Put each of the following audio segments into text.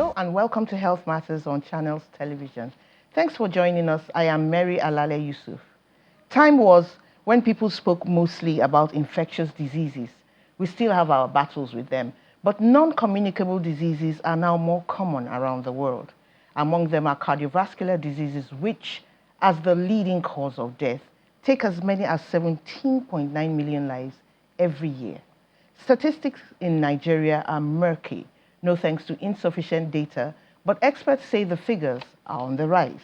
Hello and welcome to Health Matters on Channels Television. Thanks for joining us. I am Mary Alale Yusuf. Time was when people spoke mostly about infectious diseases. We still have our battles with them, but non-communicable diseases are now more common around the world. Among them are cardiovascular diseases, which, as the leading cause of death, take as many as 17.9 million lives every year. Statistics in Nigeria are murky, no thanks to insufficient data, but experts say the figures are on the rise.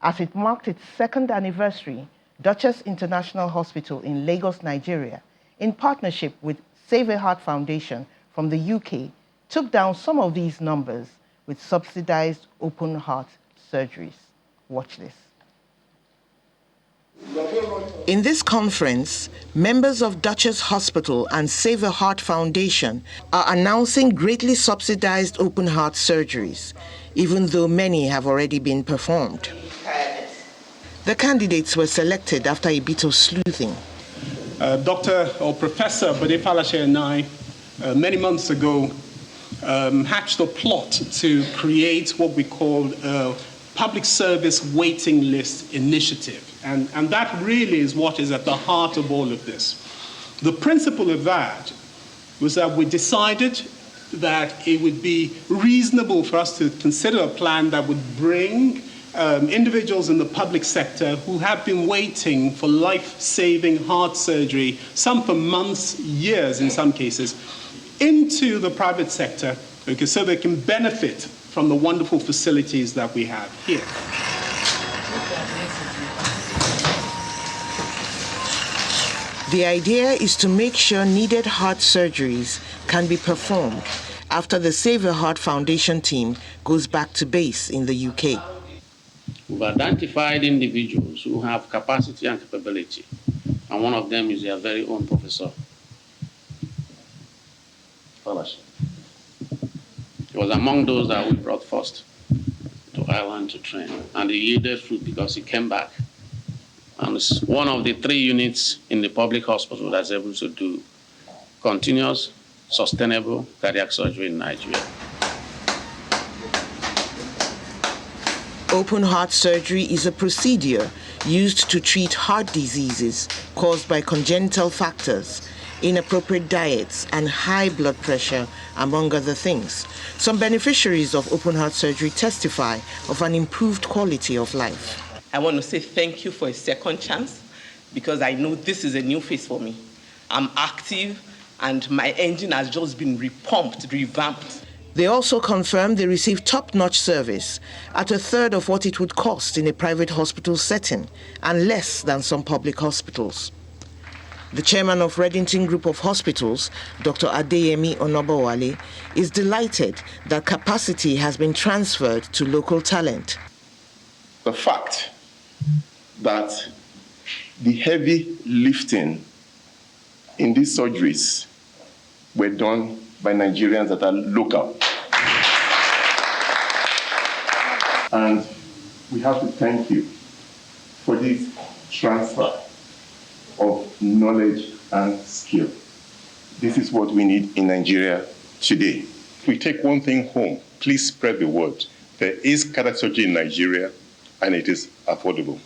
As it marked its second anniversary, Duchess International Hospital in Lagos, Nigeria, in partnership with Save a Heart Foundation from the UK, took down some of these numbers with subsidized open heart surgeries. Watch this. In this conference, members of Duchess Hospital and Save a Heart Foundation are announcing greatly subsidized open heart surgeries, even though many have already been performed. The candidates were selected after a bit of sleuthing. Dr. or Professor Bode Falashe and I, many months ago, hatched a plot to create what we called a public service waiting list initiative. And that really is what is at the heart of all of this. The principle of that was that we decided that it would be reasonable for us to consider a plan that would bring individuals in the public sector who have been waiting for life-saving heart surgery, some for months, years in some cases, into the private sector, okay, so they can benefit from the wonderful facilities that we have here. The idea is to make sure needed heart surgeries can be performed after the Save a Heart Foundation team goes back to base in the UK. We've identified individuals who have capacity and capability, and one of them is their very own Professor Falashe. He was among those that we brought first to Ireland to train, and he yielded fruit because he came back. And it's one of the 3 units in the public hospital that's able to do continuous, sustainable cardiac surgery in Nigeria. Open heart surgery is a procedure used to treat heart diseases caused by congenital factors, inappropriate diets, and high blood pressure, among other things. Some beneficiaries of open heart surgery testify of an improved quality of life. I want to say thank you for a second chance because I know this is a new phase for me. I'm active and my engine has just been repumped, revamped. They also confirmed they receive top-notch service at a third of what it would cost in a private hospital setting and less than some public hospitals. The chairman of Reddington Group of Hospitals, Dr. Adeyemi Onobowale, is delighted that capacity has been transferred to local talent. The fact that the heavy lifting in these surgeries were done by Nigerians that are local. And we have to thank you for this transfer of knowledge and skill. This is what we need in Nigeria today. If we take one thing home, please spread the word. There is cardiac surgery in Nigeria, and it is affordable.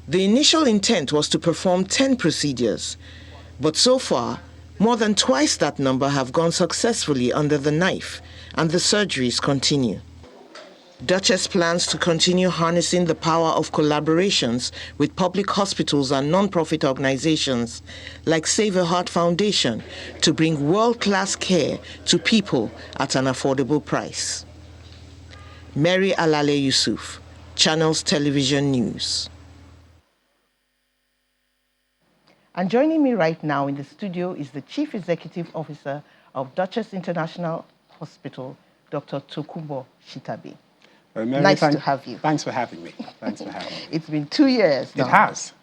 The initial intent was to perform 10 procedures, but so far, more than twice that number have gone successfully under the knife, and the surgeries continue. Duchess plans to continue harnessing the power of collaborations with public hospitals and non-profit organizations like Save a Heart Foundation to bring world-class care to people at an affordable price. Mary Alale Yusuf, Channels Television News. And joining me right now in the studio is the Chief Executive Officer of Duchess International Hospital, Dr. Tokunbo Shitabe. Mary, nice to have you. Thanks for having me. Thanks for having me. It's been 2 years now.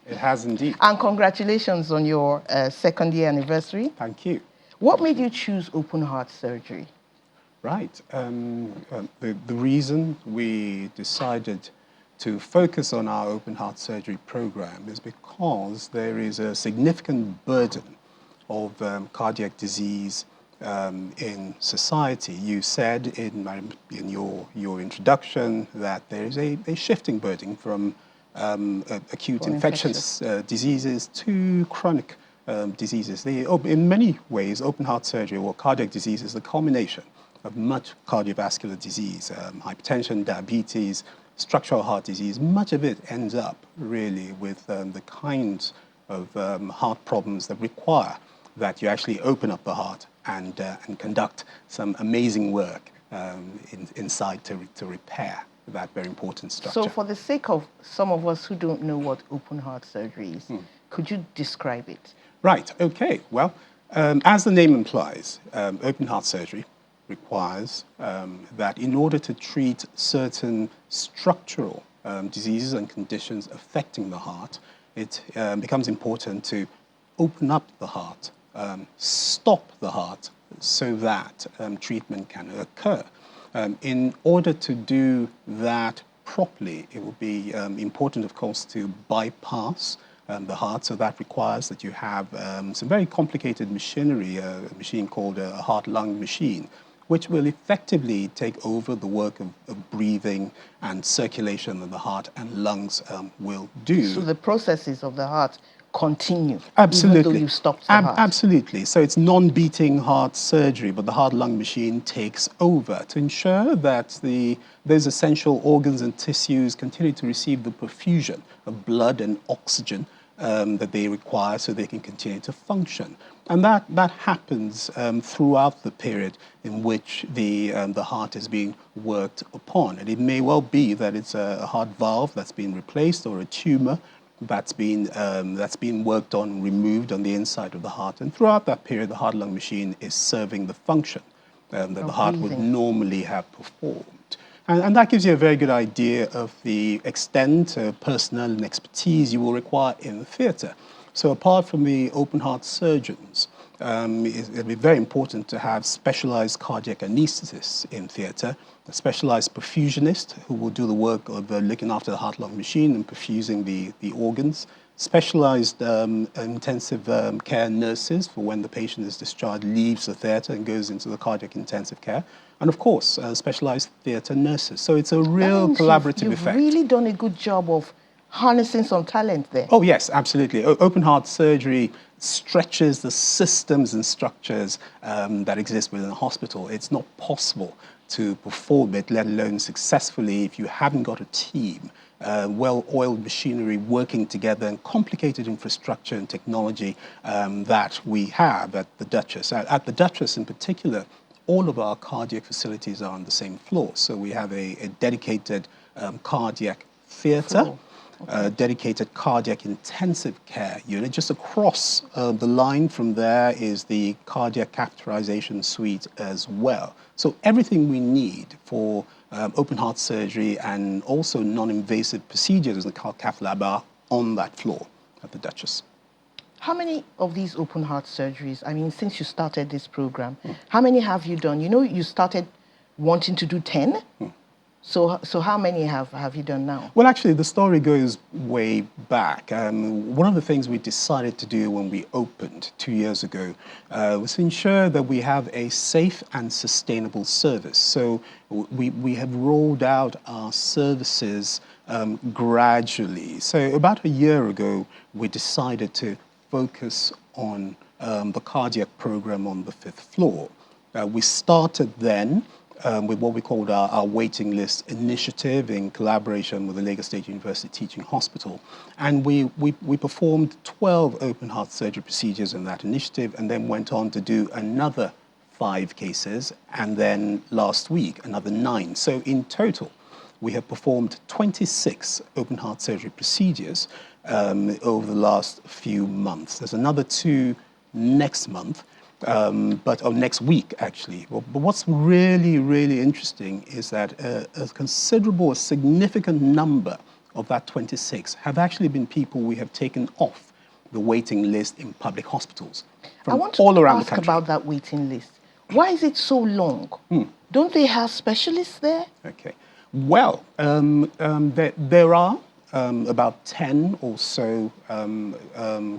It has indeed. And congratulations on your second year anniversary. Thank you. What made you choose open heart surgery? Right. The reason we decided to focus on our open heart surgery program is because there is a significant burden of cardiac disease in society. You said in your introduction that there is a shifting burden from acute infectious diseases to chronic diseases. In many ways, open heart surgery or cardiac disease is the culmination of much cardiovascular disease, hypertension, diabetes, structural heart disease. Much of it ends up really with the kinds of heart problems that require that you actually open up the heart and conduct some amazing work inside to repair that very important structure. So for the sake of some of us who don't know what open heart surgery is, could you describe it? Right, okay. Well, as the name implies, open heart surgery requires that in order to treat certain structural diseases and conditions affecting the heart, it becomes important to open up the heart, stop the heart so that treatment can occur. In order to do that properly, it will be important, of course, to bypass the heart. So that requires that you have some very complicated machinery, a machine called a heart-lung machine, which will effectively take over the work of breathing and circulation that the heart and lungs will do. So the processes of the heart continue, absolutely, even though you stopped the heart. Absolutely. So it's non-beating heart surgery, but the heart-lung machine takes over to ensure that those essential organs and tissues continue to receive the perfusion of blood and oxygen that they require so they can continue to function. And that happens throughout the period in which the heart is being worked upon. And it may well be that it's a heart valve that's been replaced or a tumor that's been worked on, removed on the inside of the heart. And throughout that period, the heart-lung machine is serving the function that the heart would normally have performed. And that gives you a very good idea of the extent of personnel and expertise you will require in the theatre. So apart from the open heart surgeons, it'll be very important to have specialized cardiac anesthetists in theatre, a specialized perfusionist who will do the work of looking after the heart-lung machine and perfusing the organs, specialized intensive care nurses for when the patient is discharged, leaves the theatre and goes into the cardiac intensive care, and of course, specialized theatre nurses. So it's a real collaborative effect. You've really done a good job of harnessing some talent there. Oh yes, absolutely. Open heart surgery stretches the systems and structures that exist within a hospital. It's not possible to perform it, let alone successfully, if you haven't got a team, well-oiled machinery working together, and complicated infrastructure and technology that we have at the Duchess. At the Duchess in particular, all of our cardiac facilities are on the same floor. So we have a dedicated cardiac theatre, dedicated cardiac intensive care unit. Just across the line from there is the cardiac catheterization suite as well. So everything we need for open heart surgery and also non-invasive procedures in the cath lab are on that floor at the Duchess. How many of these open heart surgeries, I mean, since you started this program, how many have you done? You know, you started wanting to do 10. So how many have you done now? Well, actually, the story goes way back. One of the things we decided to do when we opened 2 years ago was to ensure that we have a safe and sustainable service. So we have rolled out our services gradually. So about a year ago, we decided to focus on the cardiac program on the 5th floor. We started then with what we called our waiting list initiative in collaboration with the Lagos State University Teaching Hospital. And we performed 12 open heart surgery procedures in that initiative, and then went on to do another 5 cases, and then last week another 9. So in total, we have performed 26 open heart surgery procedures over the last few months. There's another 2 next month. Next week, actually. But what's really, really interesting is that a significant number of that 26 have actually been people we have taken off the waiting list in public hospitals from all around the country. I want to ask about that waiting list. Why is it so long? Don't they have specialists there? Okay. Well, there are about 10 or so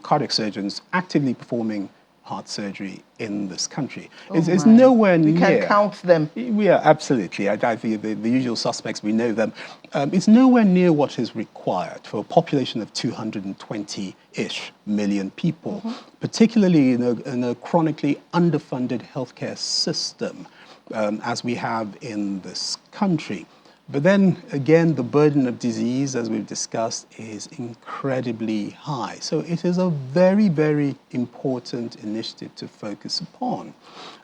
cardiac surgeons actively performing heart surgery in this country. Oh It's my. nowhere We near. can count them. Yeah, absolutely. I think the usual suspects, we know them. It's nowhere near what is required for a population of 220-ish million people, particularly in a chronically underfunded healthcare system, as we have in this country. But then again, the burden of disease, as we've discussed, is incredibly high. So it is a very, very important initiative to focus upon.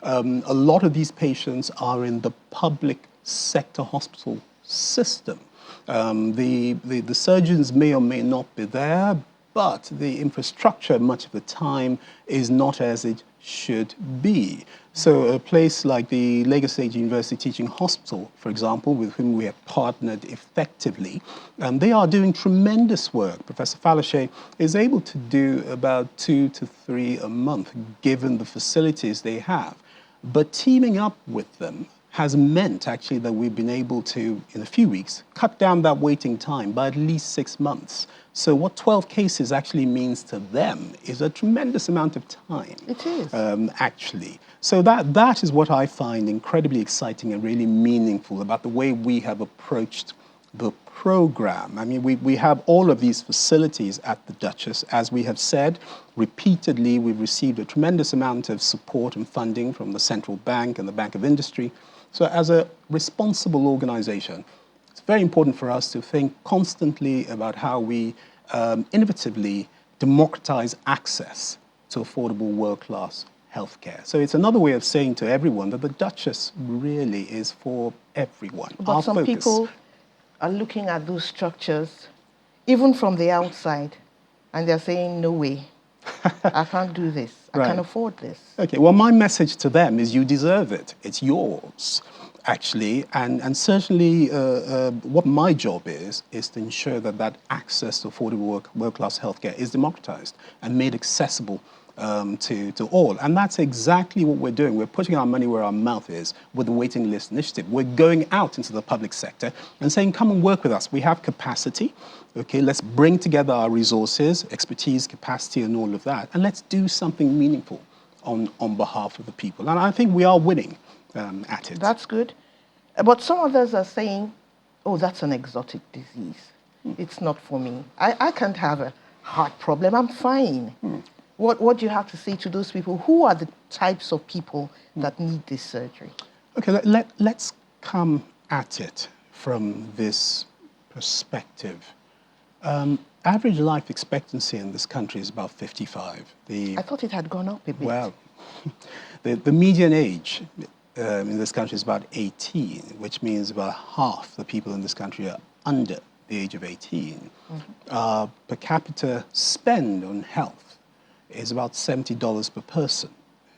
A lot of these patients are in the public sector hospital system. The surgeons may or may not be there, but the infrastructure much of the time is not as it should be. So a place like the Lagos State University Teaching Hospital, for example, with whom we have partnered effectively, they are doing tremendous work. Professor Falashe is able to do about 2 to 3 a month, given the facilities they have. But teaming up with them has meant actually that we've been able to, in a few weeks, cut down that waiting time by at least 6 months. So what 12 cases actually means to them is a tremendous amount of time. It is. Actually. So that is what I find incredibly exciting and really meaningful about the way we have approached the program. I mean, we have all of these facilities at the Duchess. As we have said repeatedly, we've received a tremendous amount of support and funding from the Central Bank and the Bank of Industry. So as a responsible organization, it's very important for us to think constantly about how we innovatively democratize access to affordable world-class healthcare. So it's another way of saying to everyone that the Duchess really is for everyone. But Our some focus. people are looking at those structures, even from the outside, and they're saying, no way, I can't do this. I Right. can't afford this. Okay, well, my message to them is you deserve it. It's yours, actually. And certainly what my job is to ensure that that access to affordable world-class healthcare is democratized and made accessible to all. And that's exactly what we're doing. We're putting our money where our mouth is with the waiting list initiative. We're going out into the public sector and saying, come and work with us. We have capacity. Okay, let's bring together our resources, expertise, capacity, and all of that, and let's do something meaningful on behalf of the people. And I think we are winning at it. That's good. But some others are saying, oh, that's an exotic disease. It's not for me. I can't have a heart problem. I'm fine. What do you have to say to those people? Who are the types of people that need this surgery? Okay, let's come at it from this perspective. Average life expectancy in this country is about 55. I thought it had gone up a bit. Well, the median age in this country is about 18, which means about half the people in this country are under the age of 18. Per capita spend on health is about $70 per person.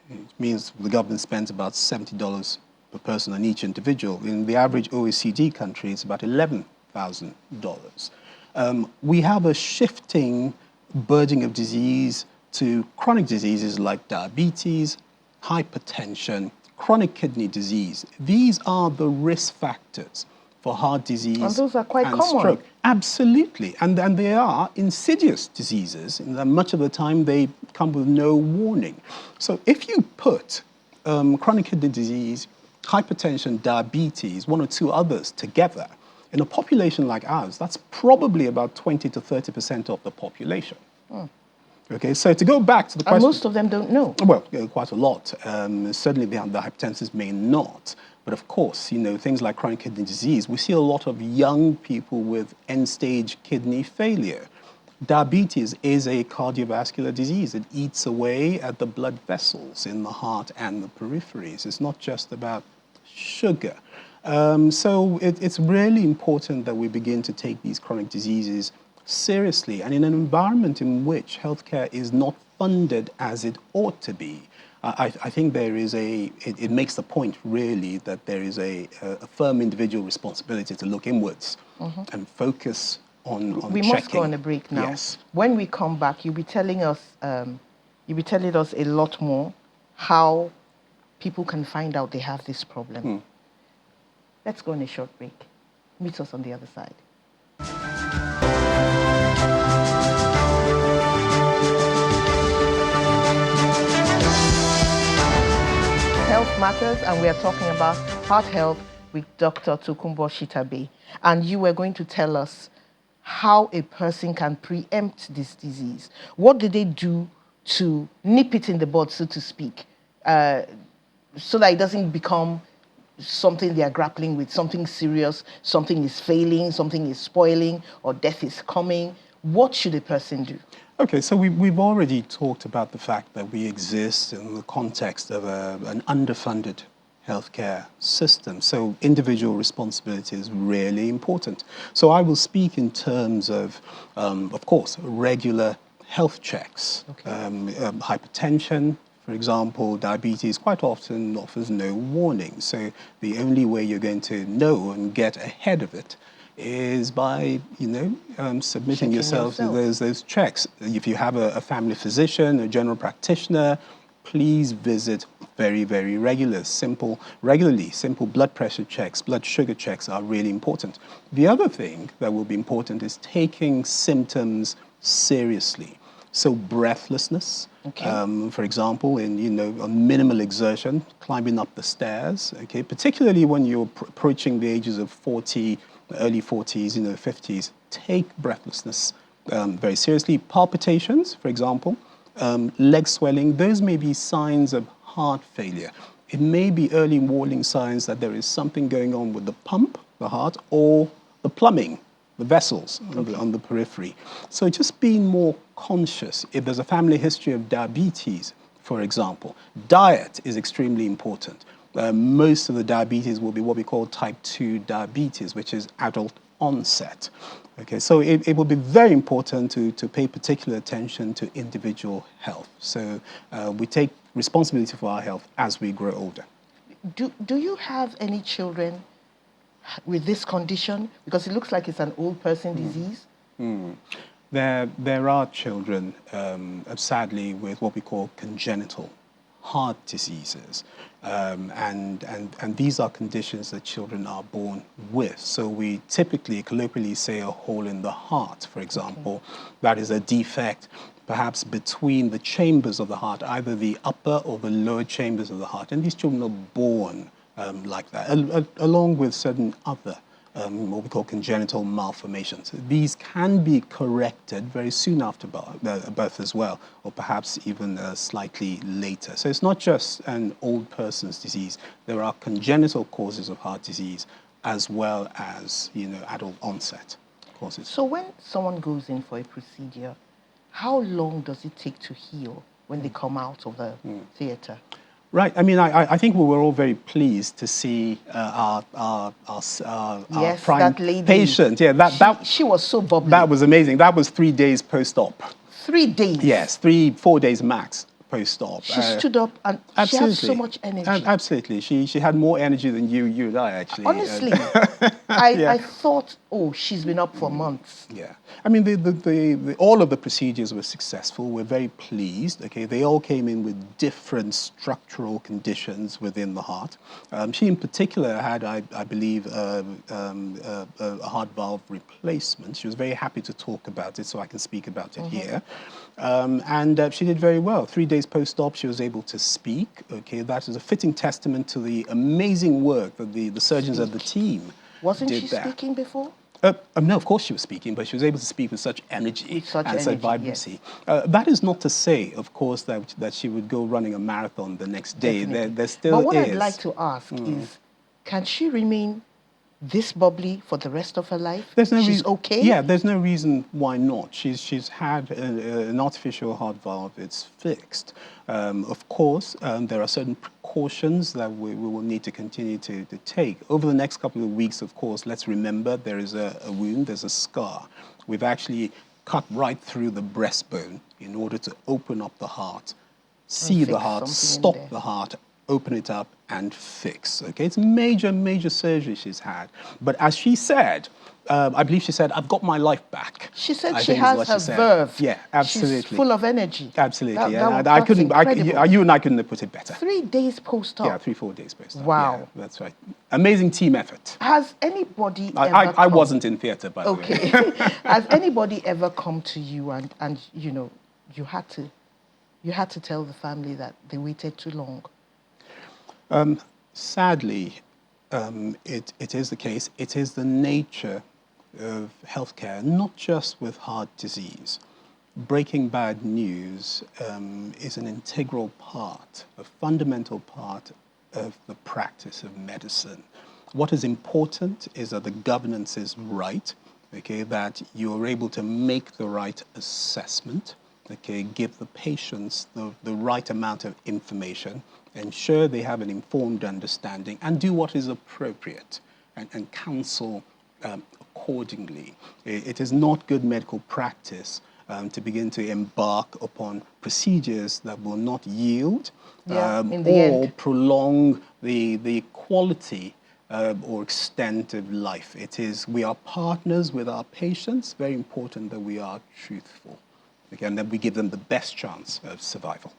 It means the government spends about $70 per person on each individual. In the average OECD country, it's about $11,000. We have a shifting burden of disease to chronic diseases like diabetes, hypertension, chronic kidney disease. These are the risk factors for heart disease And those are quite and common. stroke. Absolutely. And they are insidious diseases. And much of the time they come with no warning. So if you put chronic kidney disease, hypertension, diabetes, one or two others together, in a population like ours, that's probably about 20 to 30% of the population. Okay, so to go back to the question... And most of them don't know. Well, quite a lot. Certainly the hypertensives may not. But of course, things like chronic kidney disease, we see a lot of young people with end-stage kidney failure. Diabetes is a cardiovascular disease. It eats away at the blood vessels in the heart and the peripheries. It's not just about sugar. So it's really important that we begin to take these chronic diseases seriously, and in an environment in which healthcare is not funded as it ought to be. I think there is it makes the point really that there is a firm individual responsibility to look inwards and focus on We checking. must go on a break now. Yes. When we come back, you'll be telling us a lot more how people can find out they have this problem. Let's go on a short break. Meet us on the other side. Matters, and we are talking about heart health with Dr. Tokunbo Shitabe. And you were going to tell us how a person can preempt this disease. What do they do to nip it in the bud, so to speak, so that it doesn't become something they are grappling with, something serious, something is failing, something is spoiling, or death is coming? What should a person do? Okay, so we've already talked about the fact that we exist in the context of an underfunded healthcare system. So individual responsibility is really important. So I will speak in terms of course, regular health checks. Okay. Hypertension, for example, diabetes quite often offers no warning. So the only way you're going to know and get ahead of it is by, submitting Checking yourself to yourself. those checks. If you have a family physician, a general practitioner, please visit very, very regularly. Simple blood pressure checks, blood sugar checks are really important. The other thing that will be important is taking symptoms seriously. So breathlessness, Okay. for example, on minimal exertion, climbing up the stairs, okay, particularly when you're approaching the ages of 40, early 40s, 50s, take breathlessness very seriously. Palpitations, for example, leg swelling, those may be signs of heart failure. It may be early warning signs that there is something going on with the pump, the heart, or the plumbing, the vessels on the periphery. So just being more conscious. If there's a family history of diabetes, for example, diet is extremely important. Most of the diabetes will be what we call type 2 diabetes, which is adult onset. Okay, so it will be very important to pay particular attention to individual health. So we take responsibility for our health as we grow older. Do you have any children with this condition? Because it looks like it's an old person disease. There are children, sadly, with what we call congenital heart diseases. And these are conditions that children are born with. So we typically, colloquially say a hole in the heart, for example. That is a defect perhaps between the chambers of the heart, either the upper or the lower chambers of the heart. And these children are born like that, along with certain other what we call congenital malformations. These can be corrected very soon after birth as well, or perhaps even slightly later. So it's not just an old person's disease. There are congenital causes of heart disease as well as, adult onset causes. So when someone goes in for a procedure, how long does it take to heal when they come out of the theater? Right. I mean, I think we were all very pleased to see our prime that lady, patient. Yeah, she was so bubbly. That was amazing. That was 3 days post-op. 3 days? Yes, 3-4 days max post-op. She stood up and she had so much energy. Absolutely. She had more energy than you and I, actually. Honestly, I thought, she's been up for months. Yeah. I mean, all of the procedures were successful. We're very pleased. Okay, they all came in with different structural conditions within the heart. She, in particular, had, I believe, a heart valve replacement. She was very happy to talk about it, so I can speak about it here. And she did very well. 3 days post-op, she was able to speak. Okay, that is a fitting testament to the amazing work that the surgeons at the team Wasn't did she there. speaking before? No, of course she was speaking, but she was able to speak with such energy and such vibrancy. Yes. That is not to say, of course, that she would go running a marathon the next day. There still is. But what I'd like to ask is, can she remain this bubbly for the rest of her life? She's okay? Yeah, there's no reason why not. She's had an artificial heart valve. It's fixed. Of course, there are certain precautions that we will need to continue to take. Over the next couple of weeks, of course, let's remember there is a wound, there's a scar. We've actually cut right through the breastbone in order to open up the heart, see the heart, stop the heart, open it up and fix. Okay, it's major surgery she's had. But as she said, I believe she said, "I've got my life back." She said she has her verve. Yeah, absolutely. She's full of energy. Absolutely. I couldn't. You and I couldn't have put it better. 3 days post-op. Yeah, 3-4 days post-op. Wow. Yeah, that's right. Amazing team effort. Has anybody ever I wasn't in theatre, by the way. Okay. Has anybody ever come to you and you had to tell the family that they waited too long? Sadly, it is the case. It is the nature of healthcare, not just with heart disease. Breaking bad news is an integral part, a fundamental part of the practice of medicine. What is important is that the governance is right, okay, that you're able to make the right assessment, okay, give the patients the right amount of information, ensure they have an informed understanding, and do what is appropriate and counsel accordingly. It is not good medical practice to begin to embark upon procedures that will not yield or prolong the quality or extent of life. We are partners with our patients. Very important that we are truthful. Again, that we give them the best chance of survival.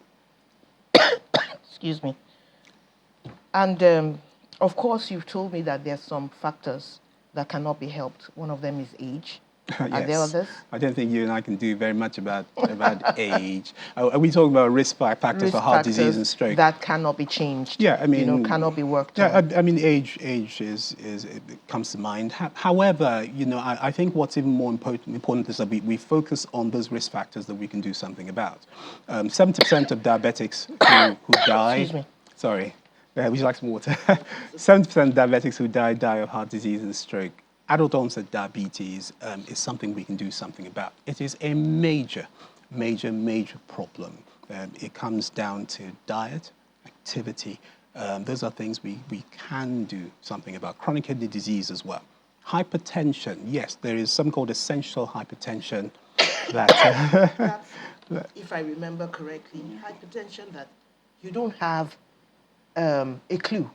Excuse me. And of course, you've told me that there are some factors that cannot be helped. One of them is age. Yes. Are there others? I don't think you and I can do very much about age. Are we talking about risk factors for heart disease and stroke? That cannot be changed. Yeah, I mean, cannot be worked on. I mean, age is it comes to mind. However, I think what's even more important is that we focus on those risk factors that we can do something about. 70% of diabetics who die. Excuse me. Sorry, would you like some water? 70% of diabetics who die of heart disease and stroke. Adult onset diabetes is something we can do something about. It is a major problem. It comes down to diet, activity. Those are things we can do something about. Chronic kidney disease as well. Hypertension, yes, there is something called essential hypertension that... if I remember correctly, hypertension that you don't have a clue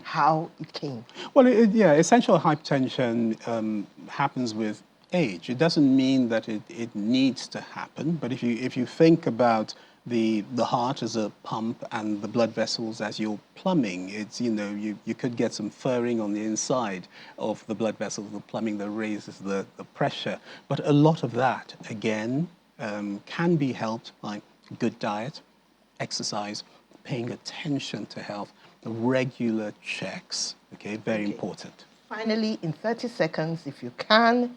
how it came. Well, essential hypertension happens with age. It doesn't mean that it needs to happen, but if you think about the heart as a pump and the blood vessels as your plumbing, it's you could get some furring on the inside of the blood vessels, the plumbing that raises the pressure. But a lot of that again can be helped by good diet, exercise, paying attention to health, regular checks, okay, very important. Finally, in 30 seconds, if you can,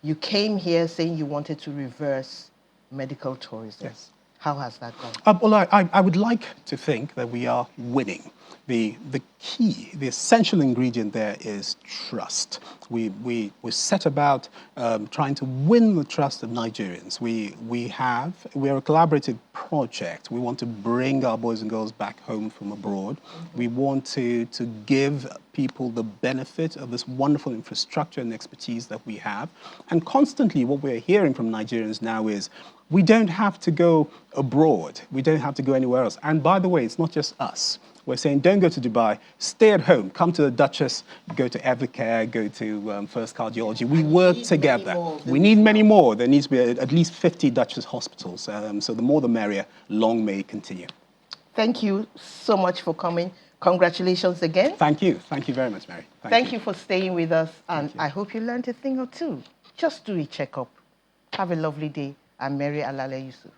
you came here saying you wanted to reverse medical tourism. Yes. How has that gone? Well, I would like to think that we are winning. The key, the essential ingredient there is trust. We set about trying to win the trust of Nigerians. We're a collaborative project. We want to bring our boys and girls back home from abroad. We want to give people the benefit of this wonderful infrastructure and expertise that we have. And constantly what we're hearing from Nigerians now is, we don't have to go abroad. We don't have to go anywhere else. And by the way, it's not just us. We're saying, don't go to Dubai, stay at home, come to the Duchess, go to Evercare, go to First Cardiology. We work together. We need many more. There needs to be at least 50 Duchess hospitals. So the more the merrier. Long may it continue. Thank you so much for coming. Congratulations again. Thank you. Thank you very much, Mary. Thank you for staying with us. And I hope you learned a thing or two. Just do a checkup. Have a lovely day. I'm Mary Alale Yusuf.